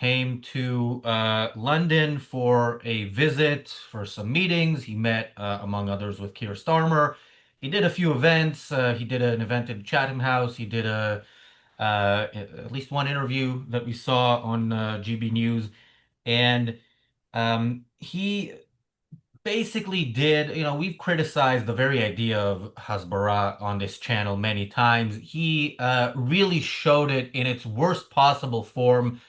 came to London for a visit for some meetings. He met, among others, with Keir Starmer. He did a few events. He did an event in Chatham House. He did at least one interview that we saw on GB News, and he basically did, we've criticized the very idea of Hasbara on this channel many times. He really showed it in its worst possible form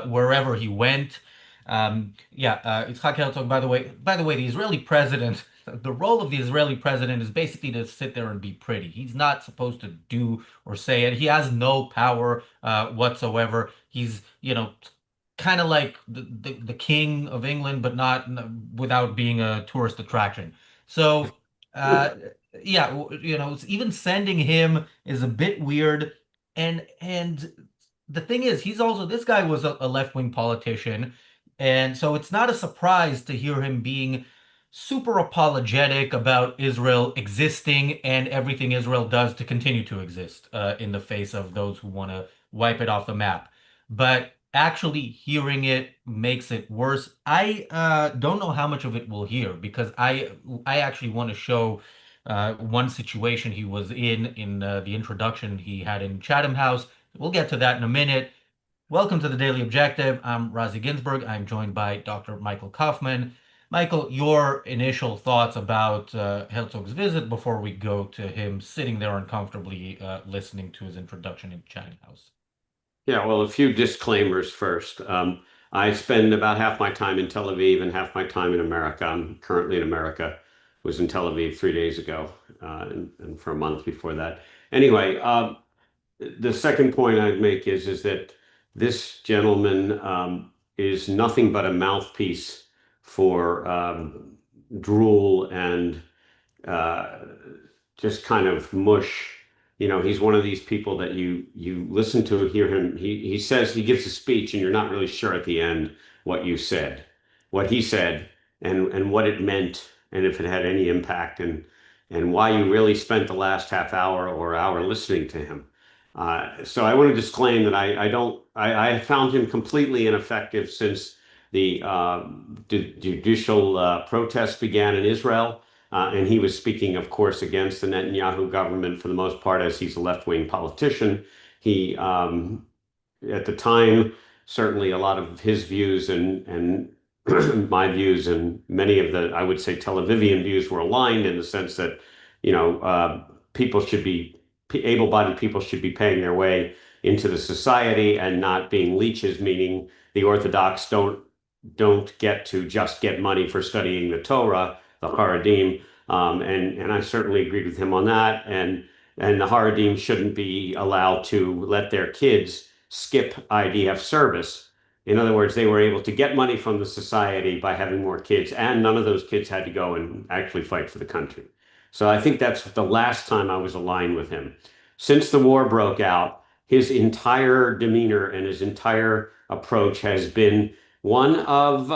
wherever he went. Yeah, Itzhak Herzog, by the way, the Israeli president, the role of the Israeli president is basically to sit there and be pretty. He's not supposed to do or say it. He has no power whatsoever. He's, kind of like the king of England, but not without being a tourist attraction. So, uh, yeah, even sending him is a bit weird. And the thing is, this guy was a left-wing politician, and so it's not a surprise to hear him being super apologetic about Israel existing and everything Israel does to continue to exist in the face of those who want to wipe it off the map. But actually hearing it makes it worse. I don't know how much of it we'll hear because I actually want to show one situation he was in the introduction he had in Chatham House. We'll get to that in a minute. Welcome to the Daily Objective. I'm Razi Ginsburg. I'm joined by Dr. Michael Kaufman. Michael, your initial thoughts about Herzog's visit before we go to him sitting there uncomfortably listening to his introduction in Chatham House. Yeah, well, a few disclaimers first. I spend about half my time in Tel Aviv and half my time in America. I'm currently in America. Was in Tel Aviv 3 days ago, and for a month before that. Anyway, the second point I'd make is that this gentleman is nothing but a mouthpiece for drool and uh, just kind of mush. He's one of these people that you listen to, hear him. He says he gives a speech, and you're not really sure at the end what he said, and what it meant, and if it had any impact, and why you really spent the last half hour or hour listening to him. So I want to disclaim that I found him completely ineffective since the judicial protests began in Israel. And he was speaking, of course, against the Netanyahu government for the most part, as he's a left-wing politician. He, at the time, certainly a lot of his views and my views and many of the, I would say, Tel Avivian views were aligned in the sense that, people should be, able-bodied people should be paying their way into the society and not being leeches, meaning the Orthodox don't get to just get money for studying the Torah, the Haredim, and I certainly agreed with him on that. And the Haredim shouldn't be allowed to let their kids skip IDF service. In other words, they were able to get money from the society by having more kids, and none of those kids had to go and actually fight for the country. So I think that's the last time I was aligned with him. Since the war broke out, his entire demeanor and his entire approach has been one of,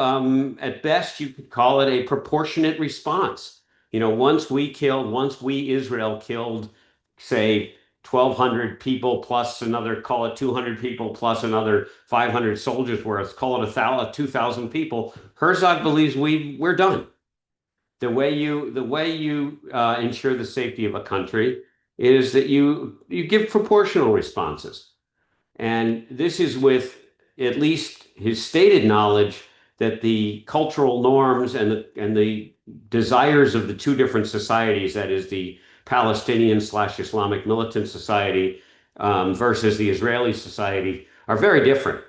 at best, you could call it a proportionate response. Once we, Israel, killed, say, 1,200 people plus another, call it 200 people plus another 500 soldiers worth, call it 2,000 people, Herzog believes we're done. The way you ensure the safety of a country is that you give proportional responses. And this is with at least his stated knowledge that the cultural norms and the desires of the two different societies, that is the Palestinian/Islamic militant society versus the Israeli society, are very different.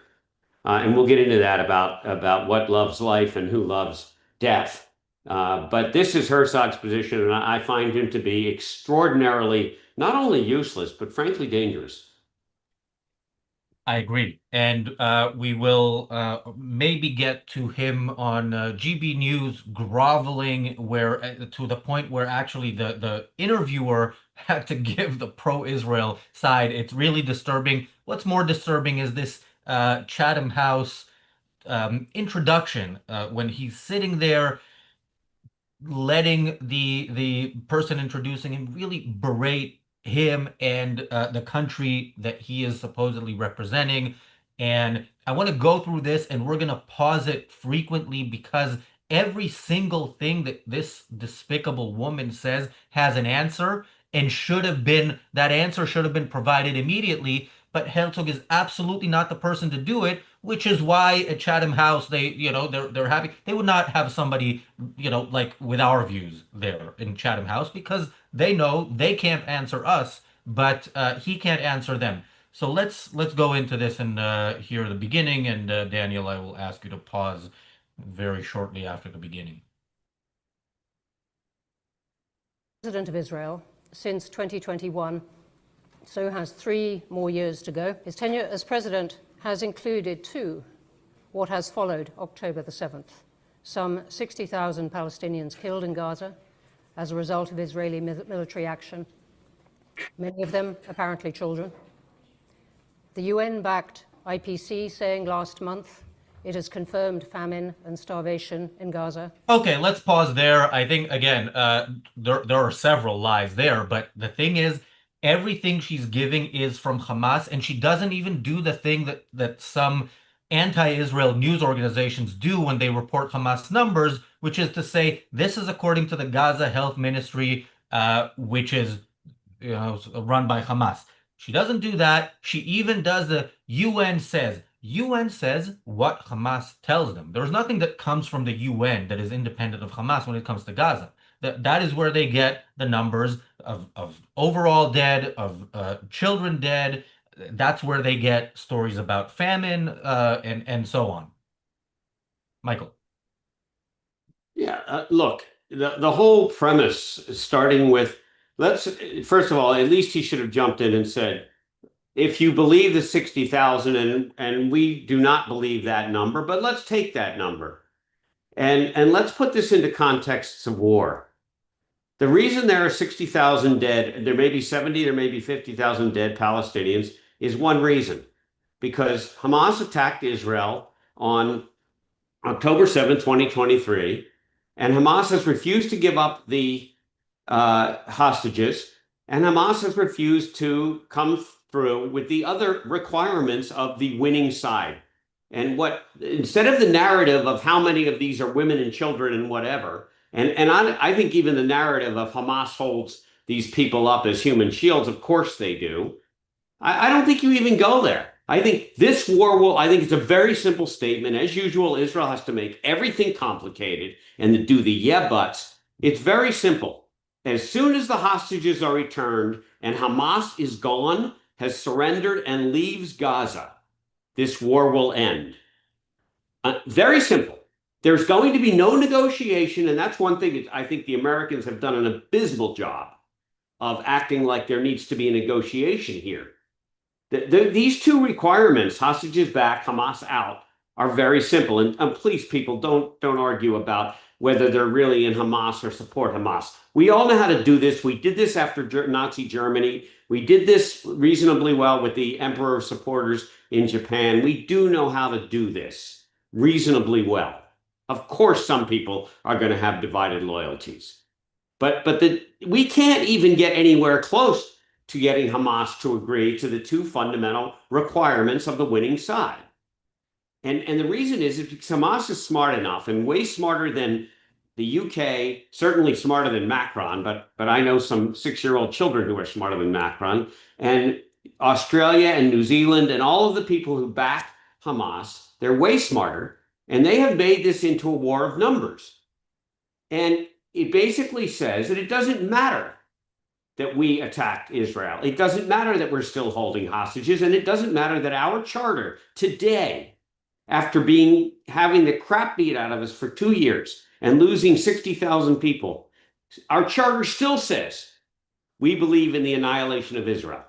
And we'll get into that about what loves life and who loves death. But this is Herzog's position, and I find him to be extraordinarily not only useless, but frankly dangerous. I agree. And we will maybe get to him on GB News groveling where to the point where actually the interviewer had to give the pro-Israel side. It's really disturbing. What's more disturbing is this Chatham House introduction when he's sitting there letting the person introducing him really berate him and the country that he is supposedly representing. And I want to go through this and we're going to pause it frequently because every single thing that this despicable woman says has an answer and that answer should have been provided immediately. But Herzog is absolutely not the person to do it, which is why at Chatham House they're happy. They would not have somebody, like with our views there in Chatham House because they know they can't answer us, but he can't answer them. So let's go into this and hear the beginning. And Daniel, I will ask you to pause very shortly after the beginning. President of Israel since 2021, so has 3 more years to go. His tenure as president has included what has followed October the 7th. Some 60,000 Palestinians killed in Gaza as a result of Israeli military action, many of them apparently children. The UN-backed IPC saying last month it has confirmed famine and starvation in Gaza. Okay, let's pause there. I think again, there are several lies there, but the thing is, everything she's giving is from Hamas, and she doesn't even do the thing that some anti-Israel news organizations do when they report Hamas numbers, which is to say this is according to the Gaza Health Ministry, which is run by Hamas. She doesn't do that. She even does the UN says. UN says what Hamas tells them. There's nothing that comes from the UN that is independent of Hamas when it comes to Gaza. That is where they get the numbers of overall dead, of children dead. That's where they get stories about famine and so on. Michael. Yeah, look, the whole premise, starting with, first of all, at least he should have jumped in and said, if you believe the 60,000, and we do not believe that number, but let's take that number and let's put this into contexts of war. The reason there are 60,000 dead, there may be 70, there may be 50,000 dead Palestinians, is one reason. Because Hamas attacked Israel on October 7, 2023, and Hamas has refused to give up the hostages, and Hamas has refused to come through with the other requirements of the winning side. And instead of the narrative of how many of these are women and children and whatever, and I think even the narrative of Hamas holds these people up as human shields, of course they do. I don't think you even go there. I think this war I think it's a very simple statement. As usual, Israel has to make everything complicated and do the yeah buts. It's very simple. As soon as the hostages are returned and Hamas is gone, has surrendered and leaves Gaza, this war will end. Very simple. There's going to be no negotiation, and that's one thing I think the Americans have done an abysmal job of acting like there needs to be a negotiation here. These 2 requirements, hostages back, Hamas out, are very simple. And please, people, don't argue about whether they're really in Hamas or support Hamas. We all know how to do this. We did this after Nazi Germany. We did this reasonably well with the emperor supporters in Japan. We do know how to do this reasonably well. Of course, some people are going to have divided loyalties. But we can't even get anywhere close to getting Hamas to agree to the 2 fundamental requirements of the winning side. And the reason is because Hamas is smart enough, and way smarter than the UK, certainly smarter than Macron, but I know some 6-year-old children who are smarter than Macron, and Australia and New Zealand and all of the people who back Hamas, they're way smarter, and they have made this into a war of numbers. And it basically says that it doesn't matter that we attacked Israel. It doesn't matter that we're still holding hostages, and it doesn't matter that our charter today, after having the crap beat out of us for 2 years and losing 60,000 people, our charter still says we believe in the annihilation of Israel.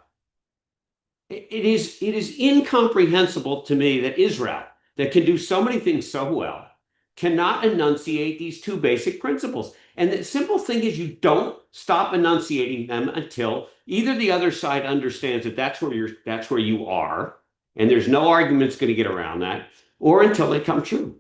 It is incomprehensible to me that Israel, that can do so many things so well, cannot enunciate these 2 basic principles. And the simple thing is you don't stop enunciating them until either the other side understands that that's where you are, and there's no argument's going to get around that, or until they come true.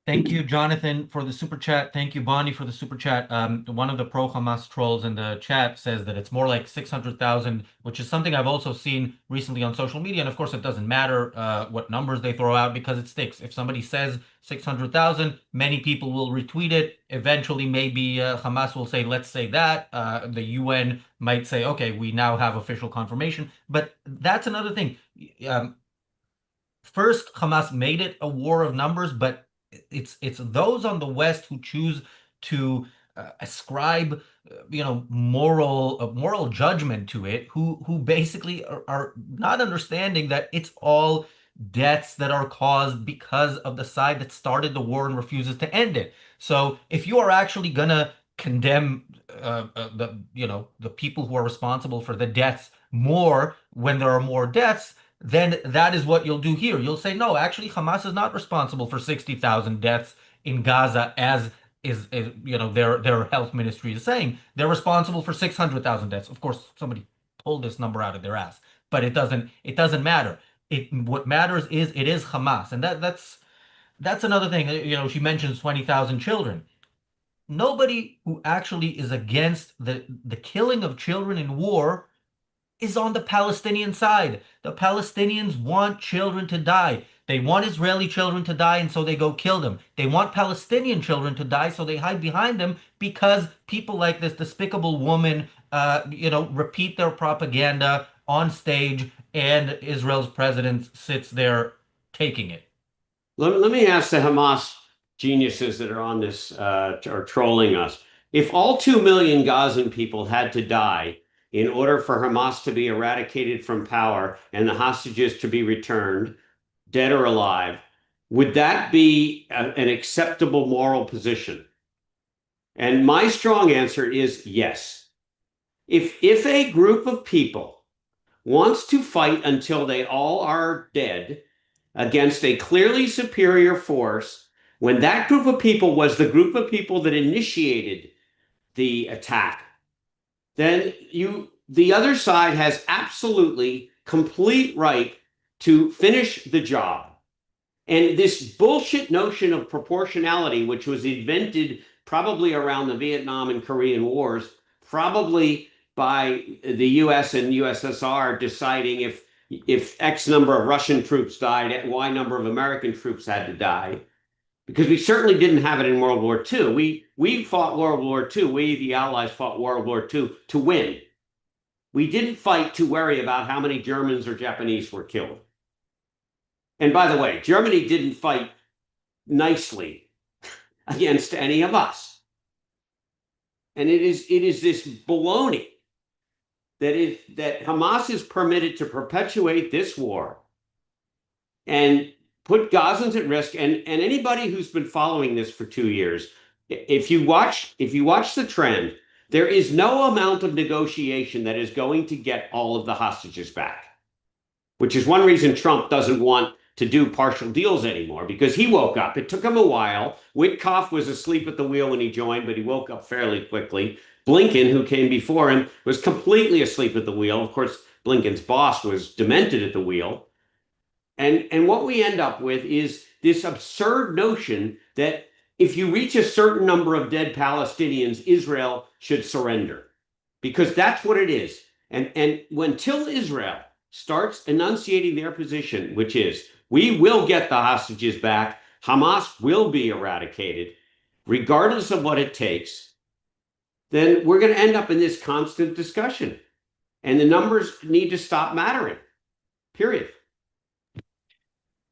Thank you, Jonathan, for the super chat. Thank you, Bonnie, for the super chat. One of the pro-Hamas trolls in the chat says that it's more like 600,000, which is something I've also seen recently on social media. And of course, it doesn't matter what numbers they throw out because it sticks. If somebody says 600,000, many people will retweet it. Eventually, maybe Hamas will say, let's say that. The UN might say, okay, we now have official confirmation. But that's another thing. Um, First, Hamas made it a war of numbers, but it's those on the West who choose to ascribe, moral judgment to it, who basically are not understanding that it's all deaths that are caused because of the side that started the war and refuses to end it. So if you are actually gonna condemn the people who are responsible for the deaths more when there are more deaths, then that is what you'll do here. You'll say, no, actually, Hamas is not responsible for 60,000 deaths in Gaza, as is their health ministry is saying. They're responsible for 600,000 deaths. Of course, somebody pulled this number out of their ass, but it doesn't matter. What matters is it is Hamas, and that's another thing. She mentions 20,000 children. Nobody who actually is against the killing of children in war is on the Palestinian side. The Palestinians want children to die. They want Israeli children to die, and so they go kill them. They want Palestinian children to die, so they hide behind them because people like this despicable woman, repeat their propaganda on stage, and Israel's president sits there taking it. Let me ask the Hamas geniuses that are on this are trolling us. If all 2 million Gazan people had to die in order for Hamas to be eradicated from power and the hostages to be returned, dead or alive, would that be an acceptable moral position? And my strong answer is yes. If a group of people wants to fight until they all are dead against a clearly superior force, when that group of people was the group of people that initiated the attack, then the other side has absolutely complete right to finish the job. And this bullshit notion of proportionality, which was invented probably around the Vietnam and Korean Wars, probably by the US and USSR deciding if X number of Russian troops died, Y number of American troops had to die, because we certainly didn't have it in World War II. We fought World War II. We, the Allies, fought World War II to win. We didn't fight to worry about how many Germans or Japanese were killed. And by the way, Germany didn't fight nicely against any of us. And it is this baloney that Hamas is permitted to perpetuate this war and put Gazans at risk. And anybody who's been following this for 2 years, if you watch the trend, there is no amount of negotiation that is going to get all of the hostages back, which is one reason Trump doesn't want to do partial deals anymore, because he woke up. It took him a while. Witkoff was asleep at the wheel when he joined, but he woke up fairly quickly. Blinken, who came before him, was completely asleep at the wheel. Of course, Blinken's boss was demented at the wheel. And what we end up with is this absurd notion that if you reach a certain number of dead Palestinians, Israel should surrender, because that's what it is. And until Israel starts enunciating their position, which is, we will get the hostages back, Hamas will be eradicated, regardless of what it takes, then we're going to end up in this constant discussion. And the numbers need to stop mattering, period.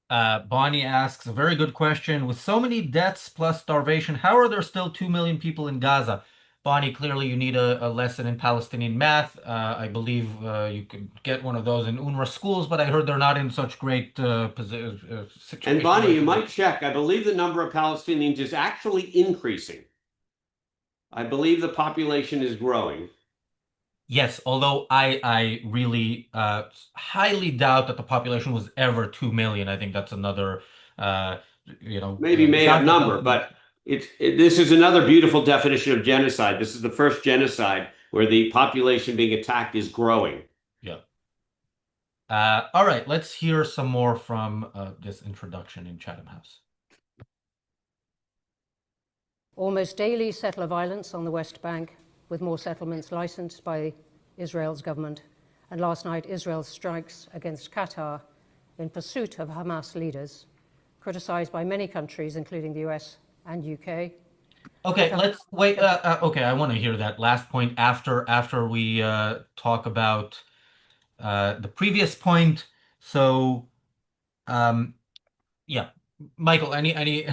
Bonnie asks a very good question. With so many deaths plus starvation, how are there still 2 million people in Gaza? Bonnie, clearly you need a lesson in Palestinian math. I believe you could get one of those in UNRWA schools, but I heard they're not in such great situation. And Bonnie, you might check. I believe the number of Palestinians is actually increasing. I believe the population is growing. Yes, although I really highly doubt that the population was ever 2 million. I think that's another, maybe made up number, but this is another beautiful definition of genocide. This is the first genocide where the population being attacked is growing. Yeah. All right, let's hear some more from this introduction in Chatham House. almost daily settler violence on the West Bank, with more settlements licensed by Israel's government, and last night Israel's strikes against Qatar in pursuit of Hamas leaders, criticized by many countries, including the US and UK. Okay, let's wait. Okay, I want to hear that last point after we talk about the previous point. So, um, yeah, Michael, any any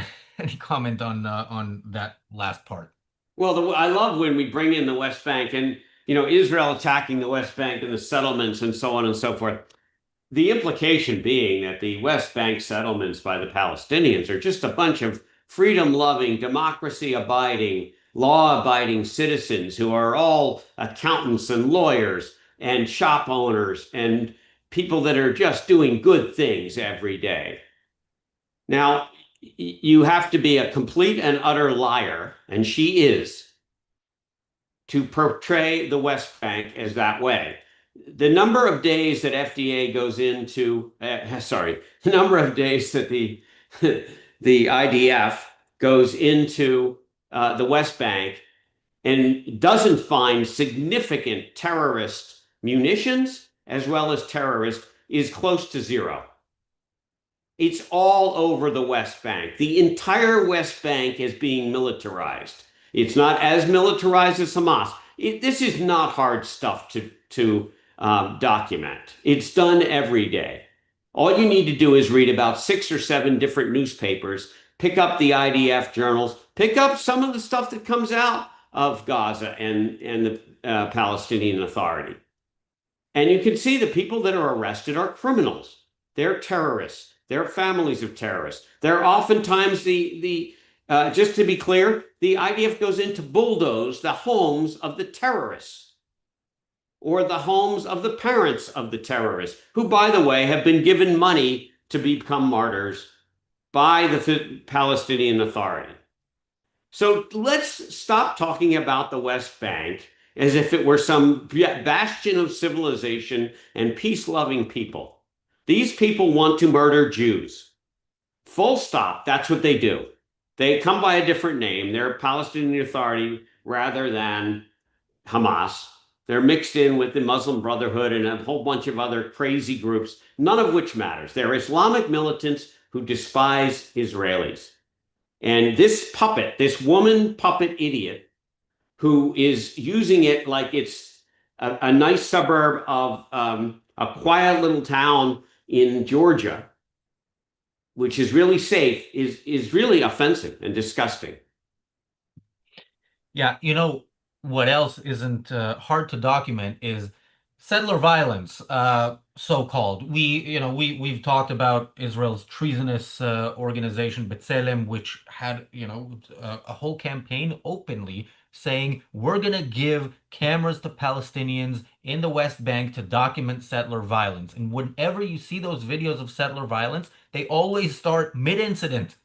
comment on that last part? Well, I love when we bring in the West Bank and, Israel attacking the West Bank and the settlements and so on and so forth. The implication being that the West Bank settlements by the Palestinians are just a bunch of freedom-loving, democracy-abiding, law-abiding citizens who are all accountants and lawyers and shop owners and people that are just doing good things every day. Now, you have to be a complete and utter liar, and she is, to portray the West Bank as that way. The number of days that FDA goes into, the number of days that the the IDF goes into the West Bank and doesn't find significant terrorist munitions as well as terrorists is close to zero. It's all over the West Bank. The entire West Bank is being militarized. It's not as militarized as Hamas. This is not hard stuff to document. It's done every day. All you need to do is read about 6 or 7 different newspapers, pick up the IDF journals, pick up some of the stuff that comes out of Gaza and the Palestinian Authority. And you can see the people that are arrested are criminals. They're terrorists. They're families of terrorists. They're oftentimes just to be clear, the IDF goes in to bulldoze the homes of the terrorists or the homes of the parents of the terrorists, who, by the way, have been given money to become martyrs by the Palestinian Authority. So let's stop talking about the West Bank as if it were some bastion of civilization and peace-loving people. These people want to murder Jews. Full stop. That's what they do. They come by a different name. They're Palestinian Authority rather than Hamas. They're mixed in with the Muslim Brotherhood and a whole bunch of other crazy groups, none of which matters. They're Islamic militants who despise Israelis. And this puppet, this woman puppet idiot, who is using it like it's a nice suburb of a quiet little town in Georgia, which is really safe, is really offensive and disgusting. Yeah, what else isn't hard to document is settler violence, so-called. We've talked about Israel's treasonous organization B'Tselem, which had a whole campaign openly saying we're gonna give cameras to Palestinians in the West Bank to document settler violence. And whenever you see those videos of settler violence, they always start mid-incident.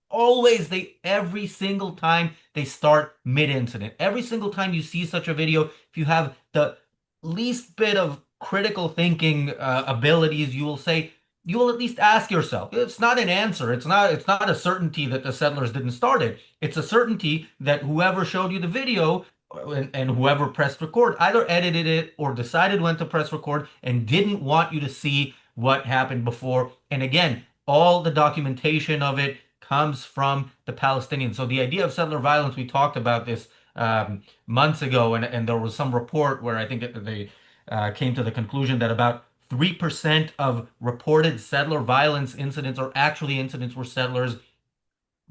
Always, every single time they start mid-incident. Every single time you see such a video, if you have the least bit of critical thinking abilities, you will at least ask yourself. It's not an answer. It's not a certainty that the settlers didn't start it. It's a certainty that whoever showed you the video and whoever pressed record either edited it or decided when to press record and didn't want you to see what happened before. And again, all the documentation of it comes from the Palestinians. So the idea of settler violence, we talked about this months ago, and there was some report where I think they came to the conclusion that about 3% of reported settler violence incidents are actually incidents where settlers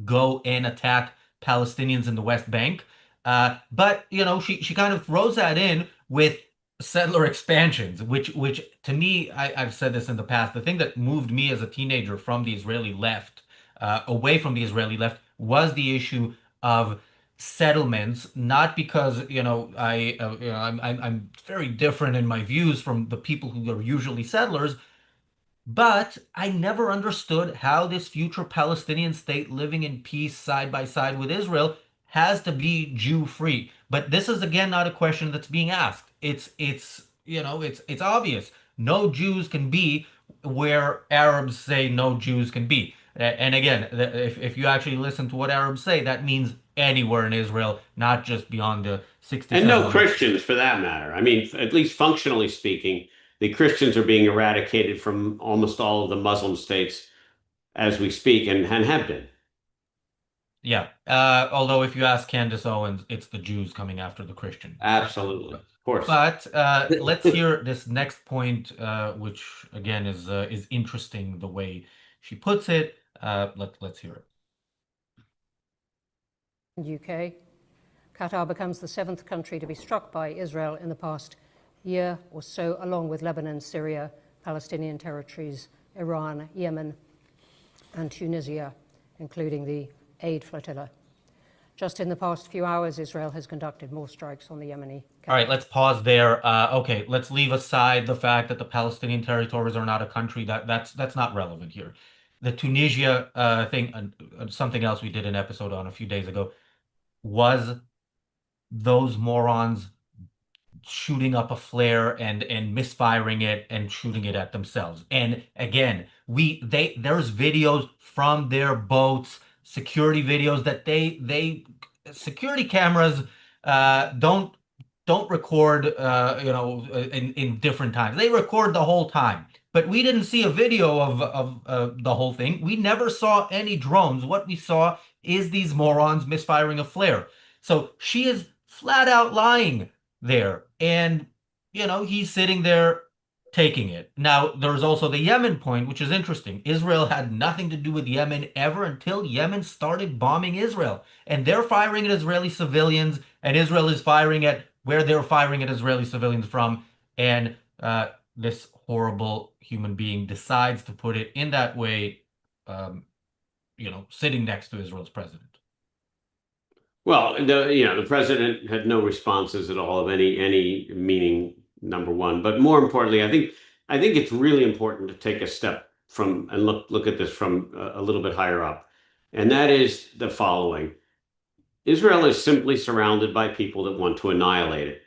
go and attack Palestinians in the West Bank. But she kind of throws that in with settler expansions, which to me, I've said this in the past, the thing that moved me as a teenager from the Israeli left, away from the Israeli left, was the issue of settlements. Not because I'm very different in my views from the people who are usually settlers, but I never understood how this future Palestinian state living in peace side by side with Israel has to be Jew-free. But this is again not a question that's being asked. It's obvious. No Jews can be where Arabs say no Jews can be. And again, if you actually listen to what Arabs say, that means anywhere in Israel, not just beyond the And no 67. Christians for that matter. I mean, at least functionally speaking, the Christians are being eradicated from almost all of the Muslim states as we speak and have been. Yeah. Although if you ask Candace Owens, it's the Jews coming after the Christian. Absolutely. Of course. But let's hear this next point, which again is interesting the way she puts it. Let's hear it. UK, Qatar becomes the 7th country to be struck by Israel in the past year or so, along with Lebanon, Syria, Palestinian territories, Iran, Yemen, and Tunisia, including the aid flotilla. Just in the past few hours, Israel has conducted more strikes on the Yemeni capital. All right, let's pause there. Okay, let's leave aside the fact that the Palestinian territories are not a country. That's not relevant here. The Tunisia thing, something else we did an episode on a few days ago, was those morons shooting up a flare and misfiring it and shooting it at themselves. And again, there's videos from their boats, security videos that they security cameras don't record in different times. They record the whole time. But we didn't see a video of the whole thing. We never saw any drones. What we saw is these morons misfiring a flare. So she is flat out lying there. And, he's sitting there taking it. Now, there's also the Yemen point, which is interesting. Israel had nothing to do with Yemen ever until Yemen started bombing Israel. And they're firing at Israeli civilians, and Israel is firing at where they're firing at Israeli civilians from. And this horrible human being decides to put it in that way, sitting next to Israel's president. Well, the president had no responses at all of any meaning, number one. But more importantly, I think it's really important to take a step from and look at this from a little bit higher up. And that is the following. Israel is simply surrounded by people that want to annihilate it.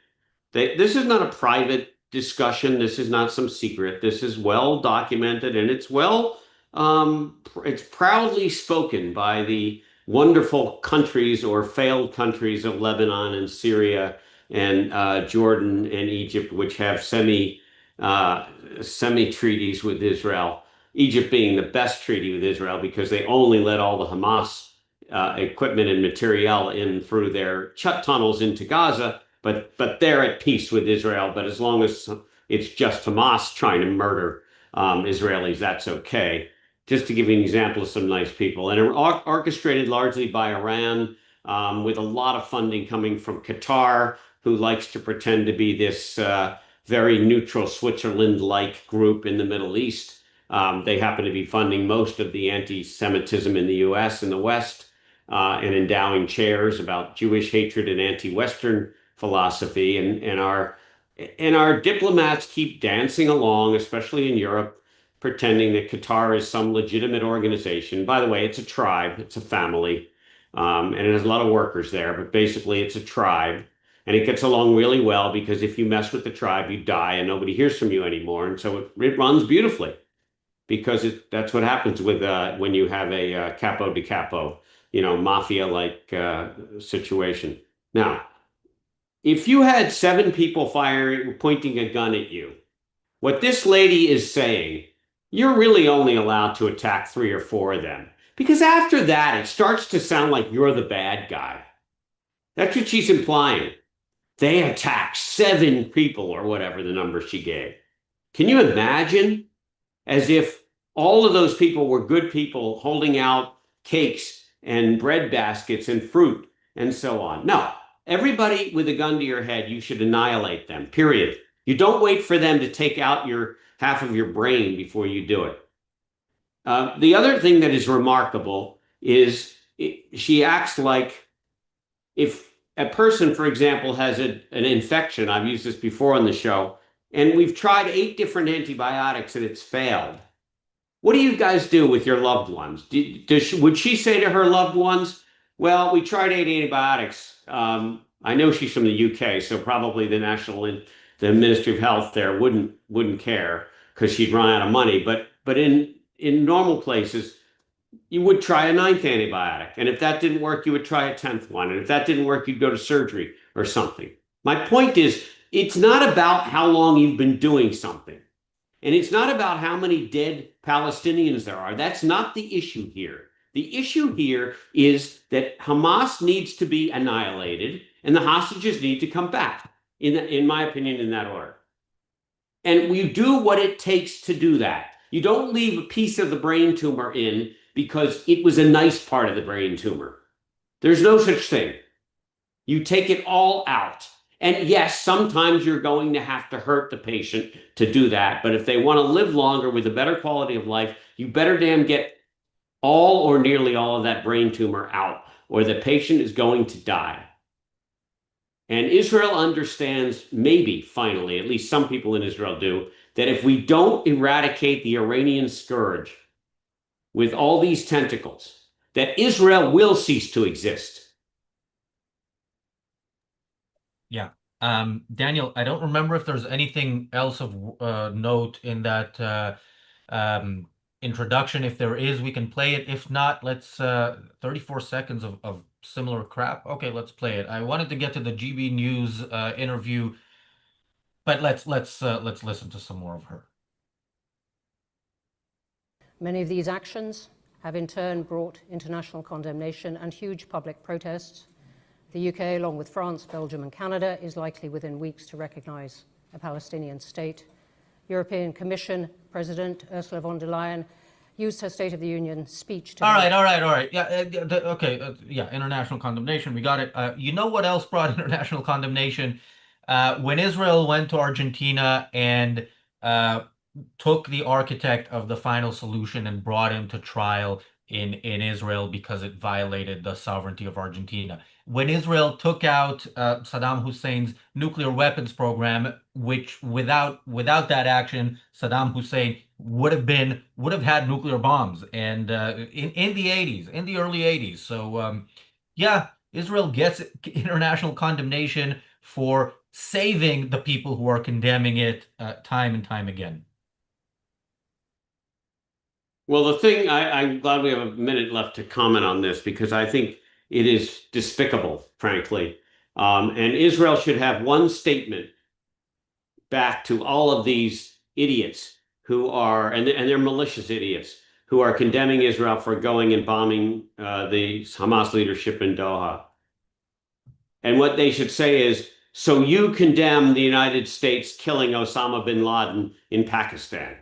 This is not a private discussion. This is not some secret. This is well documented, and it's it's proudly spoken by the wonderful countries or failed countries of Lebanon and Syria and Jordan and Egypt, which have semi treaties with Israel. Egypt being the best treaty with Israel because they only let all the Hamas equipment and material in through their Chut tunnels into Gaza, but they're at peace with Israel. But as long as it's just Hamas trying to murder Israelis, that's okay. Just to give you an example of some nice people, and orchestrated largely by Iran, with a lot of funding coming from Qatar, who likes to pretend to be this very neutral Switzerland-like group in the Middle East. They happen to be funding most of the anti-Semitism in the U.S. and the West, and endowing chairs about Jewish hatred and anti-Western philosophy. And our diplomats keep dancing along, especially in Europe, pretending that Qatar is some legitimate organization. By the way, it's a tribe, it's a family, and it has a lot of workers there, but basically it's a tribe. And it gets along really well because if you mess with the tribe, you die and nobody hears from you anymore. And so it runs beautifully because that's what happens with when you have a capo di capo, mafia-like situation. Now, if you had 7 people pointing a gun at you, what this lady is saying, you're really only allowed to attack 3 or 4 of them. Because after that, it starts to sound like you're the bad guy. That's what she's implying. They attacked 7 people or whatever the number she gave. Can you imagine? As if all of those people were good people holding out cakes and bread baskets and fruit and so on. No, everybody with a gun to your head, you should annihilate them, period. You don't wait for them to take out half of your brain before you do it. The other thing that is remarkable is she acts like if a person, for example, has an infection, I've used this before on the show, and we've tried 8 different antibiotics and it's failed. What do you guys do with your loved ones? Would she say to her loved ones, well, we tried 8 antibiotics. I know she's from the UK, so probably the Ministry of Health there wouldn't care because she'd run out of money. But in normal places, you would try a ninth antibiotic. And if that didn't work, you would try a 10th one. And if that didn't work, you'd go to surgery or something. My point is, it's not about how long you've been doing something. And it's not about how many dead Palestinians there are. That's not the issue here. The issue here is that Hamas needs to be annihilated and the hostages need to come back, in my opinion, in that order. And we do what it takes to do that. You don't leave a piece of the brain tumor in because it was a nice part of the brain tumor. There's no such thing. You take it all out. And yes, sometimes you're going to have to hurt the patient to do that. But if they want to live longer with a better quality of life, you better damn get all or nearly all of that brain tumor out, or the patient is going to die. And Israel understands, maybe finally, at least some people in Israel do, that if we don't eradicate the Iranian scourge with all these tentacles, that Israel will cease to exist. Yeah. Daniel, I don't remember if there's anything else of note in that introduction. If there is, we can play it. If not, let's 34 seconds of similar crap. Okay, let's play it. I wanted to get to the GB News interview, but let's listen to some more of her. Many of these actions have in turn brought international condemnation and huge public protests. The UK, along with France, Belgium and Canada, is likely within weeks to recognise a Palestinian state. European Commission President Ursula von der Leyen used her State of the Union speech to... All right. Yeah, okay, yeah, international condemnation, we got it. You know what else brought international condemnation? When Israel went to Argentina and took the architect of the final solution and brought him to trial in Israel because it violated the sovereignty of Argentina. When Israel took out Saddam Hussein's nuclear weapons program, which without that action, Saddam Hussein would have had nuclear bombs, and in the 80s, in the early 80s. So yeah, Israel gets international condemnation for saving the people who are condemning it time and time again. Well, the thing, I'm glad we have a minute left to comment on this because I think it is despicable, frankly. And Israel should have one statement back to all of these idiots who are, and they're malicious idiots, who are condemning Israel for going and bombing the Hamas leadership in Doha. And what they should say is, so you condemn the United States killing Osama bin Laden in Pakistan.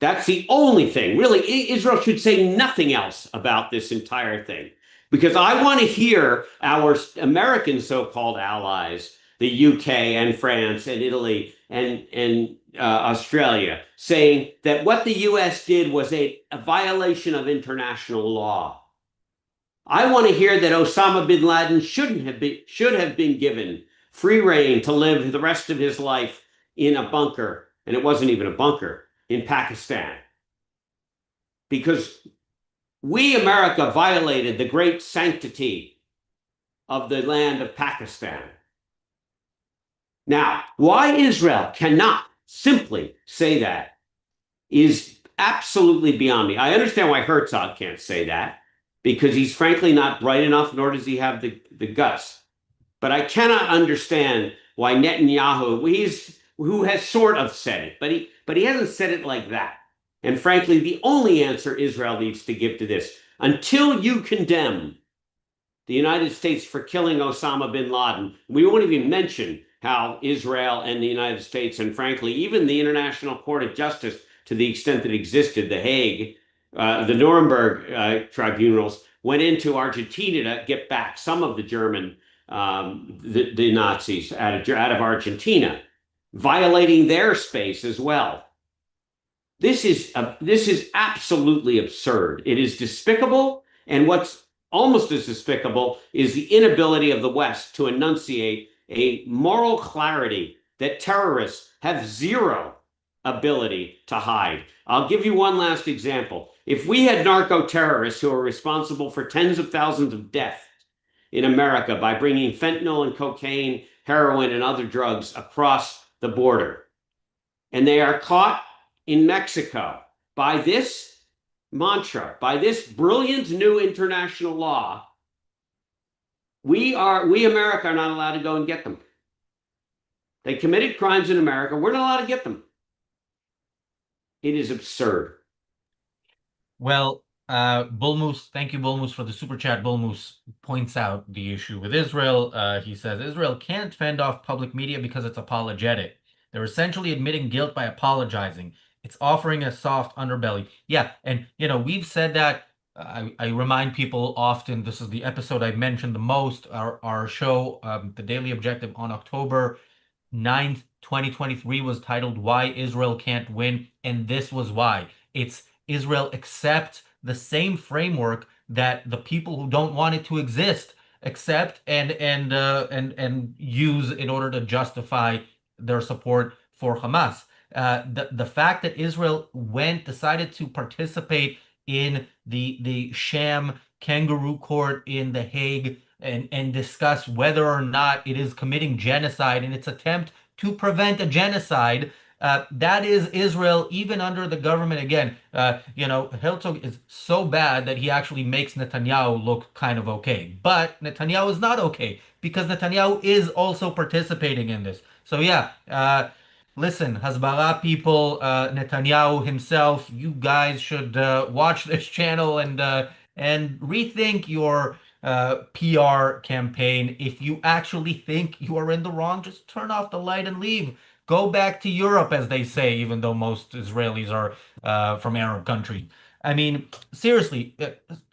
That's the only thing. Really, Israel should say nothing else about this entire thing. Because I want to hear our American so-called allies, the UK and France and Italy and Australia, saying that what the US did was a violation of international law. I want to hear that Osama bin Laden should have been given free rein to live the rest of his life in a bunker, and it wasn't even a bunker, in Pakistan. Because we, America, violated the great sanctity of the land of Pakistan. Now, why Israel cannot simply say that is absolutely beyond me. I understand why Herzog can't say that, because he's frankly not bright enough, nor does he have the guts. But I cannot understand why Netanyahu, who has sort of said it, but he hasn't said it like that. And frankly, the only answer Israel needs to give to this, until you condemn the United States for killing Osama bin Laden, we won't even mention how Israel and the United States, and frankly, even the International Court of Justice, to the extent that existed, The Hague, the Nuremberg tribunals, went into Argentina to get back some of the German, the Nazis out of Argentina, violating their space as well. This is absolutely absurd. It is despicable, and what's almost as despicable is the inability of the West to enunciate a moral clarity that terrorists have zero ability to hide. I'll give you one last example. If we had narco-terrorists who are responsible for tens of thousands of deaths in America by bringing fentanyl and cocaine, heroin, and other drugs across the border, and they are caught in Mexico by this mantra, by this brilliant new international law, we America are not allowed to go and get them. They committed crimes in America. We're not allowed to get them. It is absurd. Well, Bull Moose, thank you, Bull Moose, for the super chat. Bull Moose points out the issue with Israel. He says Israel can't fend off public media because it's apologetic. They're essentially admitting guilt by apologizing. It's offering a soft underbelly. Yeah, and we've said that. I remind people often, this is the episode I've mentioned the most, our show, The Daily Objective on October 9th, 2023 was titled Why Israel Can't Win, and this was why. It's Israel accept the same framework that the people who don't want it to exist accept and use in order to justify their support for Hamas. The fact that Israel decided to participate in the sham kangaroo court in The Hague and discuss whether or not it is committing genocide in its attempt to prevent a genocide. That is Israel, even under the government. Again, Herzog is so bad that he actually makes Netanyahu look kind of okay. But Netanyahu is not okay because Netanyahu is also participating in this. So yeah, listen, Hezbollah people, Netanyahu himself, you guys should watch this channel and rethink your PR campaign. If you actually think you are in the wrong, just turn off the light and leave. Go back to Europe, as they say, even though most Israelis are from Arab countries. I mean, seriously,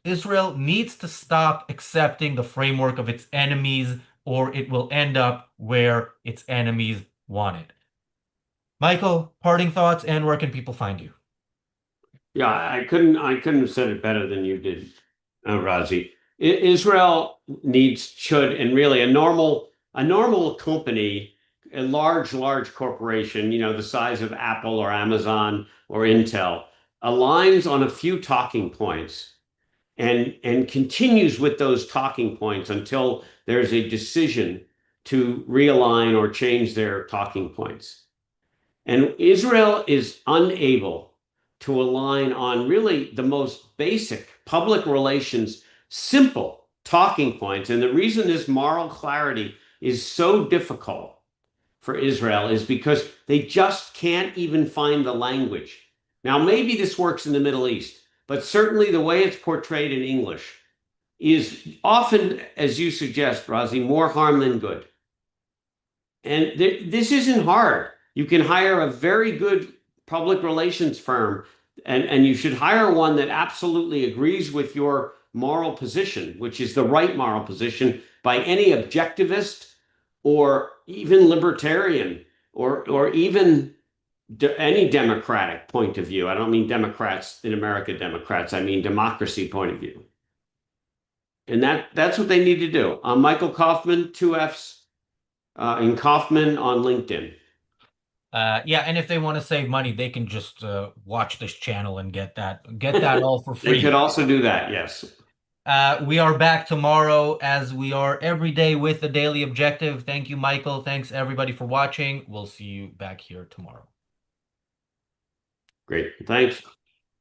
Israel needs to stop accepting the framework of its enemies, or it will end up where its enemies want it. Michael, parting thoughts, and where can people find you? Yeah, I couldn't have said it better than you did, Razi. Israel should, and really a normal company, a large corporation, the size of Apple or Amazon or Intel, aligns on a few talking points and continues with those talking points until there's a decision to realign or change their talking points. And Israel is unable to align on really the most basic public relations, simple talking points. And the reason this moral clarity is so difficult for Israel is because they just can't even find the language. Now, maybe this works in the Middle East, but certainly the way it's portrayed in English is often, as you suggest, Razi, more harm than good. And this isn't hard. You can hire a very good public relations firm, and you should hire one that absolutely agrees with your moral position, which is the right moral position by any objectivist or even libertarian or even any democratic point of view. I don't mean Democrats in America, Democrats. I mean democracy point of view. And that's what they need to do. Michael Kaufman, 2Fs, in Kaufman on LinkedIn. Yeah, and if they want to save money, they can just watch this channel and get that all for free. They could also do that, yes. We are back tomorrow, as we are every day, with the Daily Objective. Thank you, Michael. Thanks, everybody, for watching. We'll see you back here tomorrow. Great. Thanks.